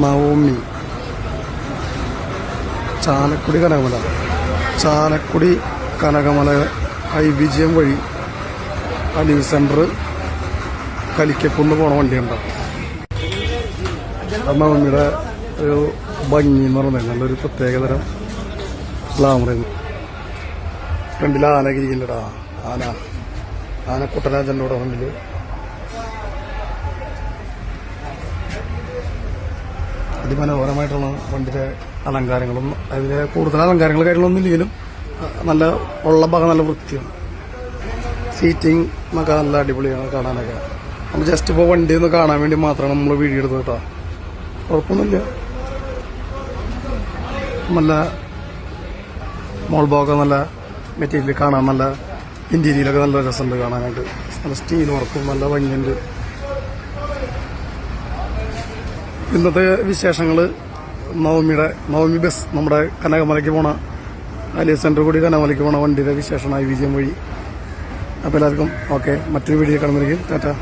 Navami Chalakudy Kanakamala. Chalakudy Kanakamala IBGM വഴി Ali centre കലിക്കക്കുന്ന് പോണ വണ്ടിയുണ്ടാവും. നവമിയുടെ ഒരു ഭംഗി എന്ന് പറഞ്ഞാൽ നല്ലൊരു പ്രത്യേകതരം ഗ്ലാമറായിരുന്നു. ഫ്രണ്ടിൽ ആനഗിരിയില്ലടാ, ആന കുട്ടരാജൻ്റെ കൂടെ ഫ്രണ്ടിൽ. അതിമനോഹരമായിട്ടുള്ള വണ്ടിയുടെ അലങ്കാരങ്ങളും അതിലെ കൂടുതൽ അലങ്കാരങ്ങൾ കാര്യങ്ങളൊന്നും ഇല്ലെങ്കിലും നല്ല ഉള്ള ഭാഗം നല്ല വൃത്തിയാണ്. സീറ്റിംഗ് എന്നൊക്കെ നല്ല അടിപൊളിയാണ് കാണാനൊക്കെ. നമ്മൾ ജസ്റ്റ് ഇപ്പോൾ വണ്ടി ഒന്ന് കാണാൻ വേണ്ടി മാത്രമാണ് നമ്മൾ വീഡിയോ എടുത്തത് കേട്ടോ. കുഴപ്പമൊന്നുമില്ല. നല്ല മോൾ ഭാഗമൊക്കെ നല്ല മെറ്റീരിയൽ കാണാൻ, നല്ല ഇൻറ്റീരിയലൊക്കെ നല്ല രസമുണ്ട് കാണാനായിട്ട്. നല്ല സ്റ്റീൽ വർക്കും നല്ല ഭംഗിയുണ്ട്. ഇന്നത്തെ വിശേഷങ്ങൾ നവമി ബസ് നമ്മുടെ കനകമലയ്ക്ക് പോണ അലി സെൻറ്റർ കൂടി കനകമലയ്ക്ക് പോണ വണ്ടിയുടെ വിശേഷമാണ് IBGM വഴി. അപ്പോൾ എല്ലാവർക്കും ഓക്കെ, മറ്റൊരു വീഡിയോ കാണുന്നതായിരിക്കും. ടാറ്റ.